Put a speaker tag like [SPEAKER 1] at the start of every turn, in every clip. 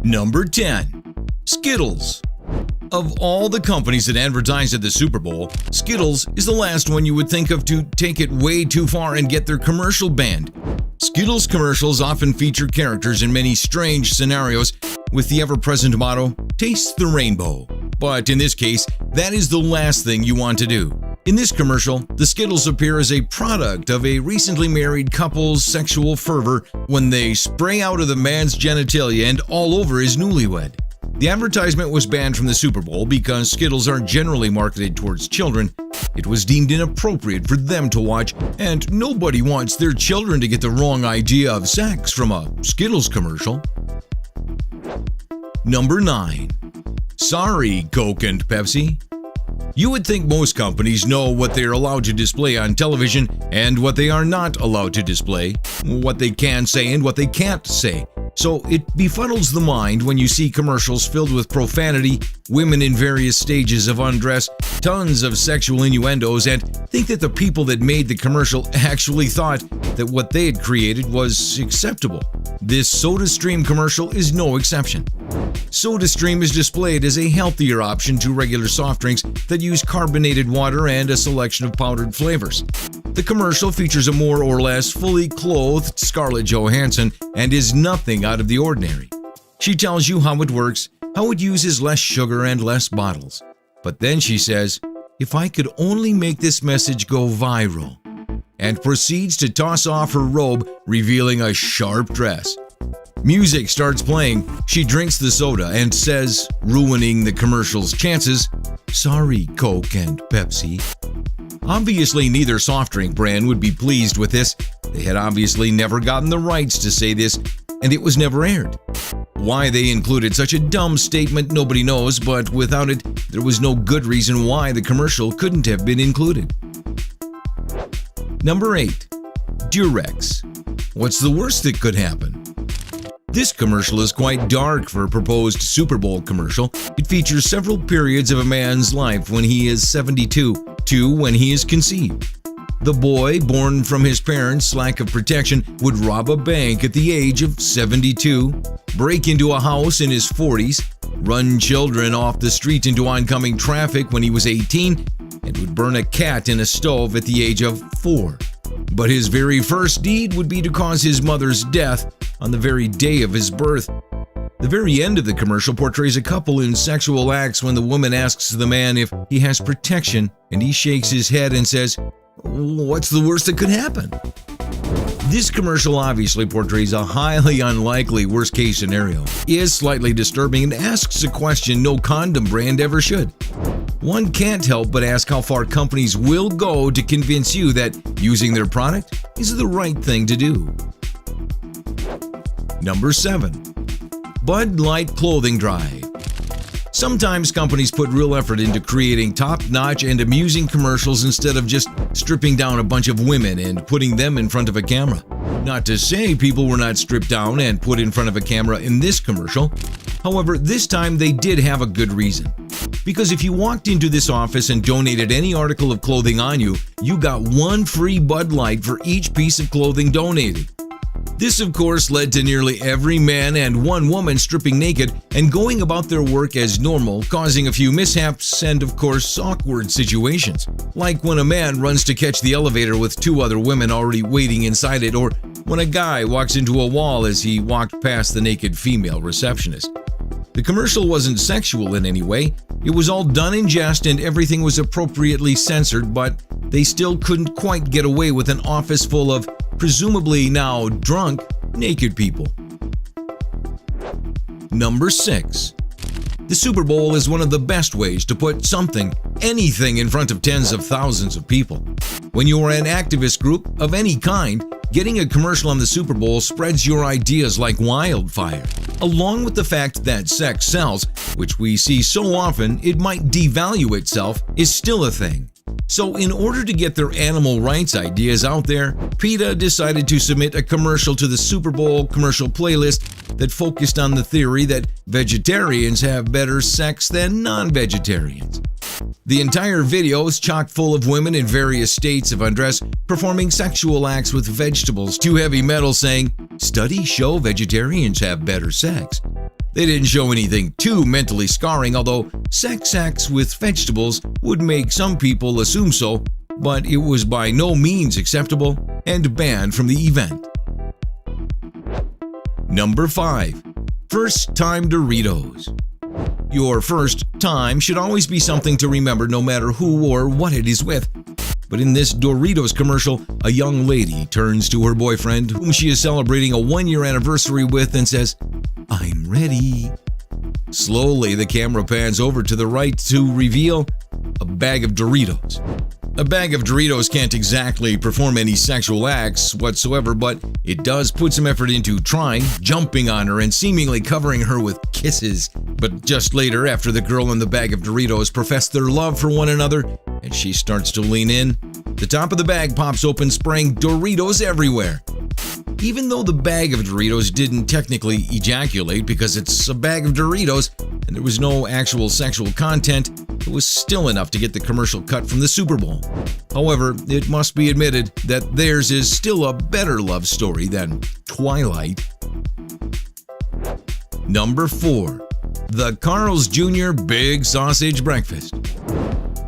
[SPEAKER 1] Number 10. Skittles. Of all the companies that advertise at the Super Bowl, Skittles is the last one you would think of to take it way too far and get their commercial banned. Skittles commercials often feature characters in many strange scenarios with the ever-present motto, "Taste the rainbow." But in this case, that is the last thing you want to do. In this commercial, the Skittles appear as a product of a recently married couple's sexual fervor when they spray out of the man's genitalia and all over his newlywed. The advertisement was banned from the Super Bowl because Skittles are generally marketed towards children. It was deemed inappropriate for them to watch, and nobody wants their children to get the wrong idea of sex from a Skittles commercial. Number 9. Sorry, Coke and Pepsi. You would think most companies know what they are allowed to display on television and what they are not allowed to display, what they can say and what they can't say. So it befuddles the mind when you see commercials filled with profanity, women in various stages of undress, tons of sexual innuendos, and think that the people that made the commercial actually thought that what they had created was acceptable. This SodaStream commercial is no exception. SodaStream is displayed as a healthier option to regular soft drinks that use carbonated water and a selection of powdered flavors. The commercial features a more or less fully clothed Scarlett Johansson and is nothing out of the ordinary. She tells you how it works, how it uses less sugar and less bottles. But then she says, "If I could only make this message go viral," and proceeds to toss off her robe, revealing a sharp dress. Music starts playing, she drinks the soda and says, ruining the commercial's chances, "Sorry, Coke and Pepsi." Obviously, neither soft drink brand would be pleased with this. They had obviously never gotten the rights to say this, and it was never aired. Why they included such a dumb statement, nobody knows, but without it, there was no good reason why the commercial couldn't have been included. Number 8. Durex. What's the worst that could happen? This commercial is quite dark for a proposed Super Bowl commercial. It features several periods of a man's life when he is 72 to when he is conceived. The boy, born from his parents' lack of protection, would rob a bank at the age of 72, break into a house in his 40s, run children off the street into oncoming traffic when he was 18, and would burn a cat in a stove at the age of 4. But his very first deed would be to cause his mother's death on the very day of his birth. The very end of the commercial portrays a couple in sexual acts when the woman asks the man if he has protection, and he shakes his head and says, "What's the worst that could happen?" This commercial obviously portrays a highly unlikely worst-case scenario, is slightly disturbing, and asks a question no condom brand ever should. One can't help but ask how far companies will go to convince you that using their product is the right thing to do. Number 7. Bud Light Clothing Drive. Sometimes companies put real effort into creating top-notch and amusing commercials instead of just stripping down a bunch of women and putting them in front of a camera. Not to say people were not stripped down and put in front of a camera in this commercial. However, this time they did have a good reason. Because if you walked into this office and donated any article of clothing on you, you got one free Bud Light for each piece of clothing donated. This, of course, led to nearly every man and one woman stripping naked and going about their work as normal, causing a few mishaps and, of course, awkward situations. Like when a man runs to catch the elevator with 2 other women already waiting inside it, or when a guy walks into a wall as he walked past the naked female receptionist. The commercial wasn't sexual in any way. It was all done in jest and everything was appropriately censored, but they still couldn't quite get away with an office full of, presumably now drunk, naked people. Number 6. The Super Bowl is one of the best ways to put something, anything, in front of tens of thousands of people. When you are an activist group of any kind, getting a commercial on the Super Bowl spreads your ideas like wildfire. Along with the fact that sex sells, which we see so often it might devalue itself, is still a thing. So in order to get their animal rights ideas out there, PETA decided to submit a commercial to the Super Bowl commercial playlist that focused on the theory that vegetarians have better sex than non-vegetarians. The entire video is chock full of women in various states of undress performing sexual acts with vegetables to heavy metal saying, "Studies show vegetarians have better sex." They didn't show anything too mentally scarring, although sex acts with vegetables would make some people assume so, but it was by no means acceptable and banned from the event. Number 5. First Time Doritos. Your first time should always be something to remember no matter who or what it is with. But in this Doritos commercial, a young lady turns to her boyfriend, whom she is celebrating a 1-year anniversary with, and says, "I'm ready." Slowly, the camera pans over to the right to reveal a bag of Doritos. A bag of Doritos can't exactly perform any sexual acts whatsoever, but it does put some effort into trying, jumping on her, and seemingly covering her with kisses. But just later, after the girl and the bag of Doritos profess their love for one another, and she starts to lean in, the top of the bag pops open, spraying Doritos everywhere. Even though the bag of Doritos didn't technically ejaculate because it's a bag of Doritos and there was no actual sexual content, it was still enough to get the commercial cut from the Super Bowl. However, it must be admitted that theirs is still a better love story than Twilight. Number 4. The Carl's Jr. Big Sausage Breakfast.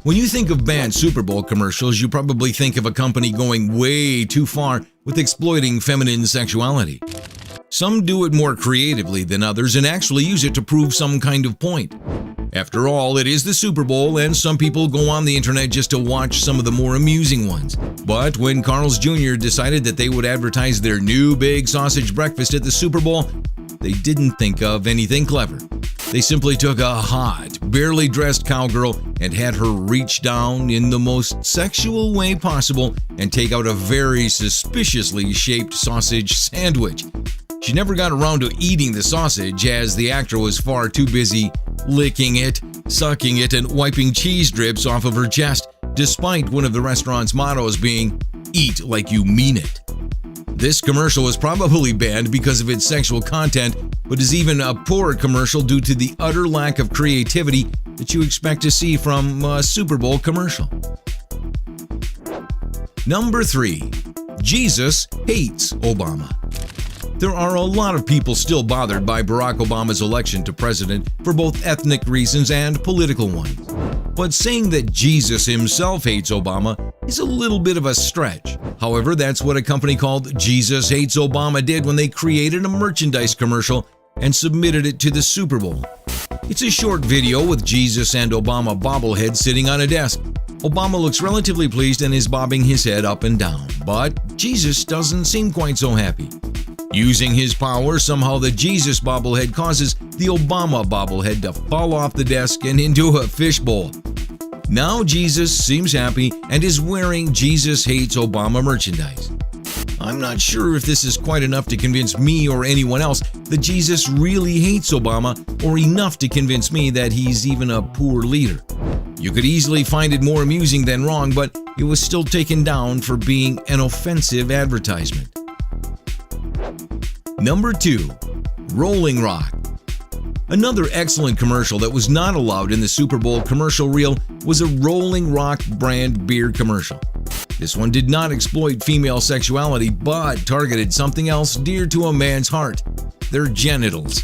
[SPEAKER 1] When you think of banned Super Bowl commercials, you probably think of a company going way too far with exploiting feminine sexuality. Some do it more creatively than others and actually use it to prove some kind of point. After all, it is the Super Bowl, and some people go on the internet just to watch some of the more amusing ones. But when Carl's Jr. decided that they would advertise their new Big Sausage Breakfast at the Super Bowl, they didn't think of anything clever. They simply took a hot, barely dressed cowgirl and had her reach down in the most sexual way possible and take out a very suspiciously shaped sausage sandwich. She never got around to eating the sausage, as the actor was far too busy licking it, sucking it, and wiping cheese drips off of her chest, despite one of the restaurant's mottos being, "Eat like you mean it." This commercial was probably banned because of its sexual content, but is even a poor commercial due to the utter lack of creativity that you expect to see from a Super Bowl commercial. Number 3. Jesus hates Obama. There are a lot of people still bothered by Barack Obama's election to president for both ethnic reasons and political ones. But saying that Jesus himself hates Obama is a little bit of a stretch. However, that's what a company called Jesus Hates Obama did when they created a merchandise commercial and submitted it to the Super Bowl. It's a short video with Jesus and Obama bobblehead sitting on a desk. Obama looks relatively pleased and is bobbing his head up and down, but Jesus doesn't seem quite so happy. Using his power, somehow the Jesus bobblehead causes the Obama bobblehead to fall off the desk and into a fishbowl. Now Jesus seems happy and is wearing Jesus Hates Obama merchandise. I'm not sure if this is quite enough to convince me or anyone else that Jesus really hates Obama, or enough to convince me that he's even a poor leader. You could easily find it more amusing than wrong, but it was still taken down for being an offensive advertisement. Number 2. Rolling Rock. Another excellent commercial that was not allowed in the Super Bowl commercial reel was a Rolling Rock brand beer commercial. This one did not exploit female sexuality, but targeted something else dear to a man's heart: their genitals.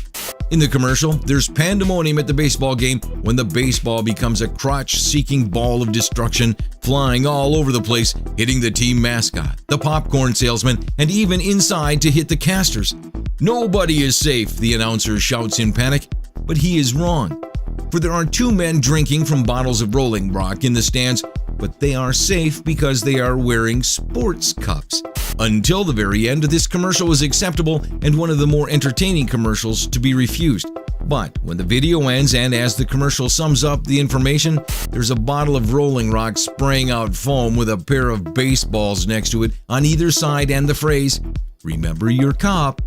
[SPEAKER 1] In the commercial, there's pandemonium at the baseball game when the baseball becomes a crotch-seeking ball of destruction, flying all over the place, hitting the team mascot, the popcorn salesman, and even inside to hit the casters. "Nobody is safe," the announcer shouts in panic, but he is wrong. For there are 2 men drinking from bottles of Rolling Rock in the stands, but they are safe because they are wearing sports cups. Until the very end, this commercial was acceptable and one of the more entertaining commercials to be refused. But when the video ends and as the commercial sums up the information, there's a bottle of Rolling Rock spraying out foam with a pair of baseballs next to it on either side and the phrase, "Remember your cop."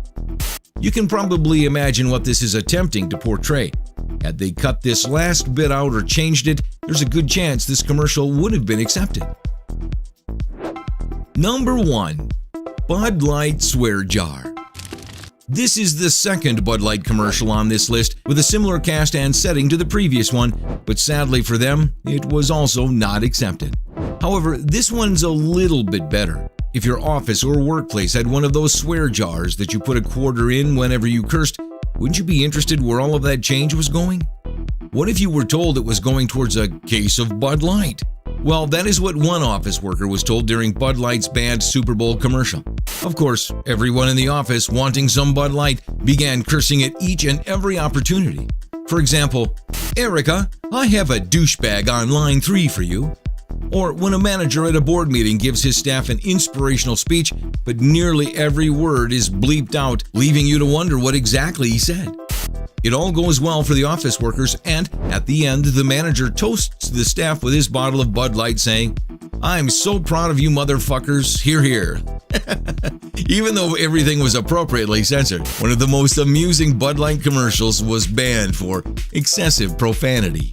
[SPEAKER 1] You can probably imagine what this is attempting to portray. Had they cut this last bit out or changed it, there's a good chance this commercial would have been accepted. Number 1. Bud Light Swear Jar. This is the second Bud Light commercial on this list with a similar cast and setting to the previous one, but sadly for them, it was also not accepted. However, this one's a little bit better. If your office or workplace had one of those swear jars that you put a quarter in whenever you cursed, Wouldn't you be interested where all of that change was going? What if you were told it was going towards a case of Bud Light? Well, that is what one office worker was told during Bud Light's banned Super Bowl commercial. Of course, everyone in the office, wanting some Bud Light, began cursing at each and every opportunity. For example, "Erica, I have a douchebag on line 3 for you." Or when a manager at a board meeting gives his staff an inspirational speech, but nearly every word is bleeped out, leaving you to wonder what exactly he said. It all goes well for the office workers, and at the end, the manager toasts the staff with his bottle of Bud Light, saying, "I'm so proud of you motherfuckers, hear hear." Even though everything was appropriately censored, one of the most amusing Bud Light commercials was banned for excessive profanity.